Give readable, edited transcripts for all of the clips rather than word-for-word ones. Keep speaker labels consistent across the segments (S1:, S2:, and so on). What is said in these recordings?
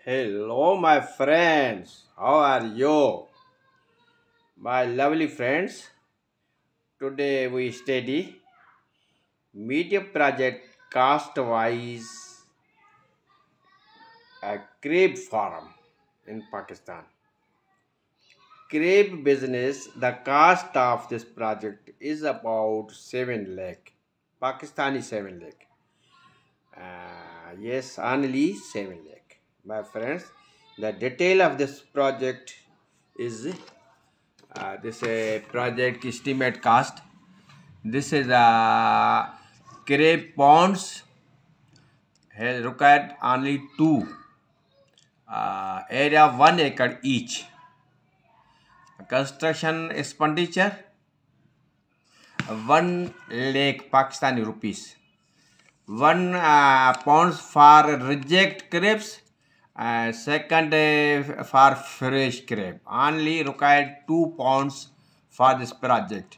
S1: Hello, my friends. How are you? My lovely friends. Today we study media project cost wise a crepe farm in Pakistan. Crepe business, the cost of this project is about 7 lakh. Pakistani 7 lakh. Yes, only 7 lakh. My friends, the detail of this project is this project estimate cost. This is a crepe ponds has required only two area 1 acre each. Construction expenditure 1 lakh Pakistani rupees. One pounds for reject crepes, second for fresh crepe. Only required 2 pounds for this project.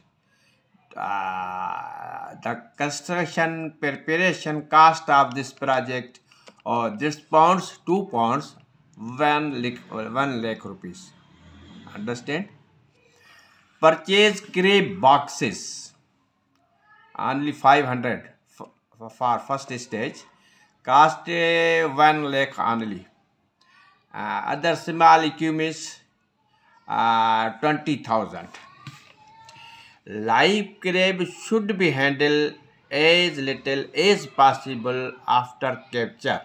S1: The construction preparation cost of this project or this pounds 2 pounds 1 lakh rupees. Understand? Purchase crepe boxes only 500 for first stage, cost 1 lakh only. Other small equipments 20,000. Live crepe should be handled as little as possible after capture.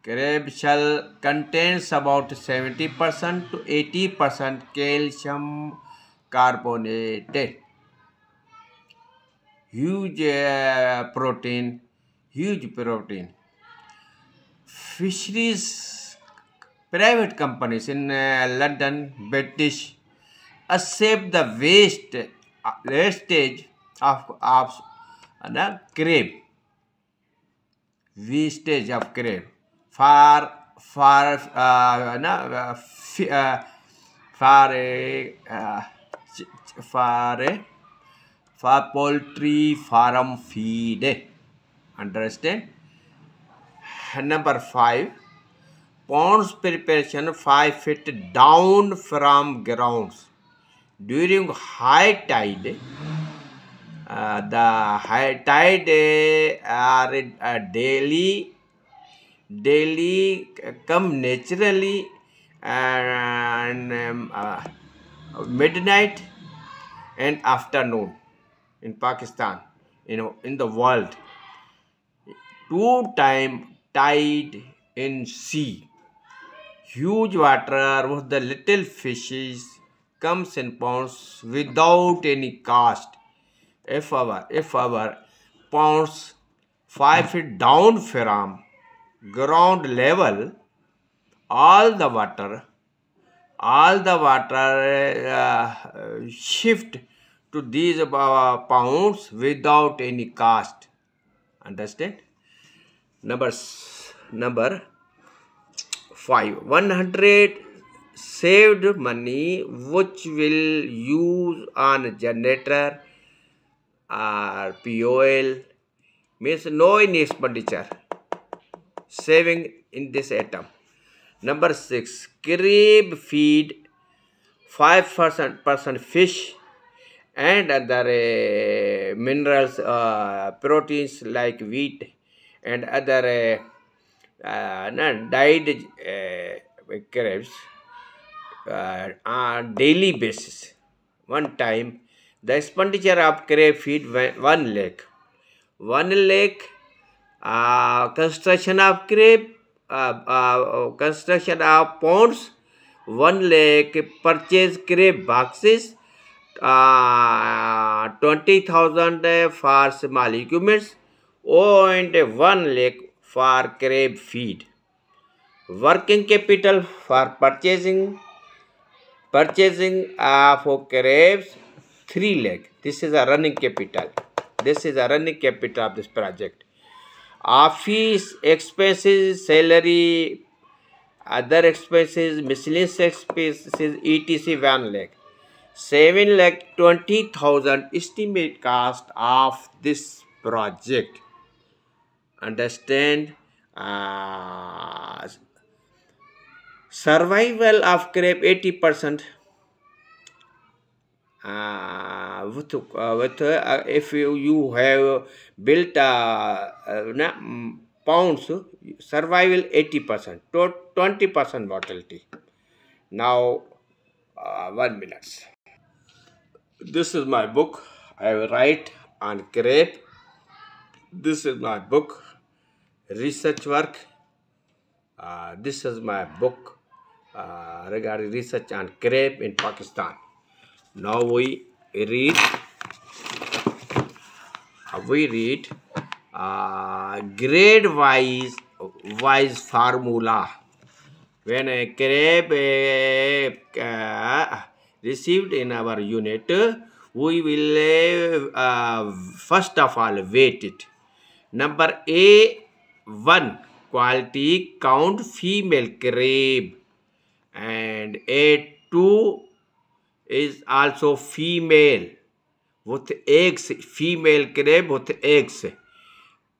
S1: Crepe shell contains about 70% to 80% calcium carbonate. Huge protein. Fisheries private companies in London, British, accept the wastage of crepe. Wastage of crepe for poultry farm feed. Understand? Number 5. Ponds preparation 5 feet down from grounds. During high tide, the high tide are daily come naturally and midnight and afternoon in Pakistan, in the world. 2 time tide in sea. Huge water with the little fishes comes in ponds without any cost. If our ponds 5 feet down from ground level, all the water shift to these ponds without any cost. Understand? Number 5. 100 saved money which will use on generator or POL means no any expenditure. Saving in this item. Number 6. Crepe feed 5% fish and other minerals, proteins like wheat and other dyed crepes on daily basis. One time, the expenditure of crepe feed 1 lakh. 1 lakh construction of crepe, construction of ponds. 1 lakh purchase crepe boxes. 20,000 for small equipments and 1 lakh for crepe feed. Working capital for purchasing for crepes 3 lakh. This is a running capital. Of this project. Office expenses, salary, other expenses, miscellaneous expenses, etc. 1 lakh. 7 lakh 20,000 estimate cost of this project. Understand? Survival of crepe 80%. If you have built pounds, survival 80%, 20% mortality. Now, 1 minute. This is my book. I write on crepe. This is my book, research work. This is my book regarding research on crepe in Pakistan. Now we read grade wise formula. When a crepe received in our unit, we will first of all weight it. Number A1, quality count female crepe, and A2 is also female with eggs, female crepe with eggs,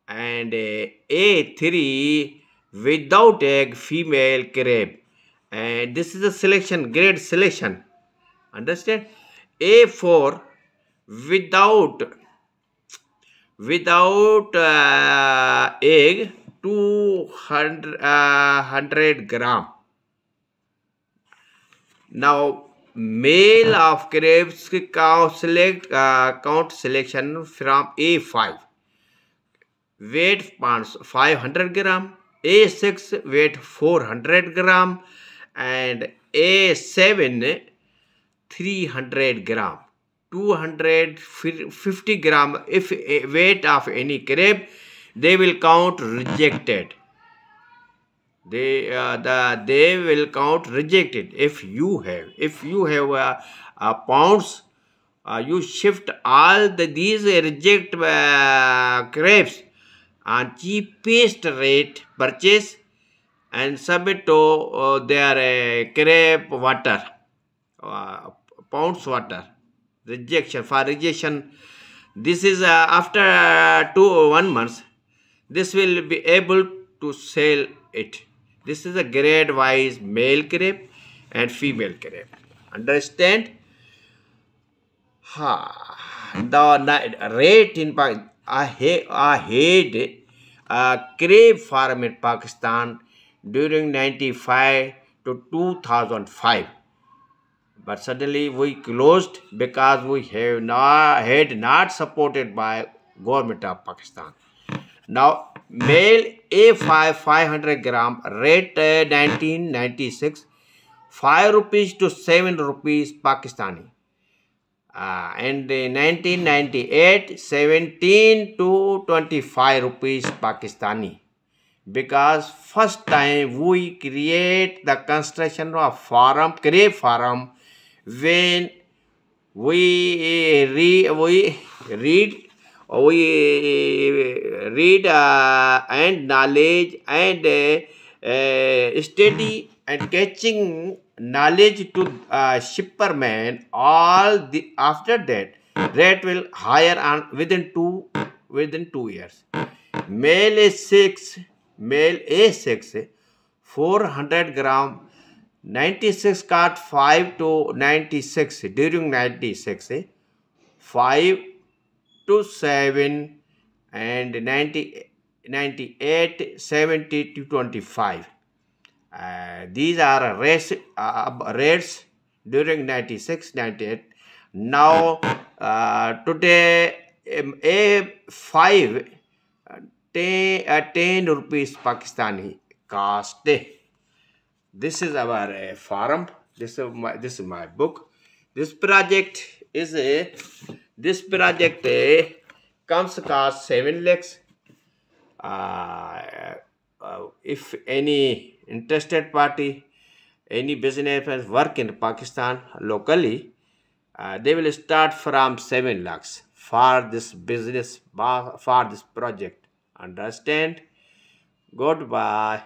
S1: and A3 without egg, female crepe. And this is a selection, grade selection. Understand? A4 without egg, 200 gram. Now male of crepes count selection from A5, weight 500 gram, A6 weight 400 gram, and A7 300 gram, 250 gram. If weight of any crepe, they will count rejected. They will count rejected. If you have pounds, you shift all these reject crepes on cheapest rate purchase and submit to their crepe water, pounds water rejection. For rejection, this is after 1 month, this will be able to sell it. This is a grade wise male crepe and female crepe. Understand? The rate in Pakistan, I had crepe farm in Pakistan during 95 to 2005. But suddenly we closed because we had not supported by government of Pakistan. Now male A5 500 gram, rate 1996, 5 rupees to 7 rupees Pakistani. And 1998, 17 to 25 rupees Pakistani. Because first time we create the construction of farm, crepe farm, when we read and knowledge and study and catching knowledge to shipperman. After that rate will higher on within 2 years. Male A6 400 gram, 96 cut 5 to 96 during 96, 5 to 7, and 98 70 to 25. These are rates during 96 98. Now today A5 10 rupees Pakistani cost. This is our farm. This is my book. This project comes cost 7 lakhs. If any interested party, any business work in Pakistan locally, they will start from 7 lakhs for this business, for this project. Understand? Goodbye.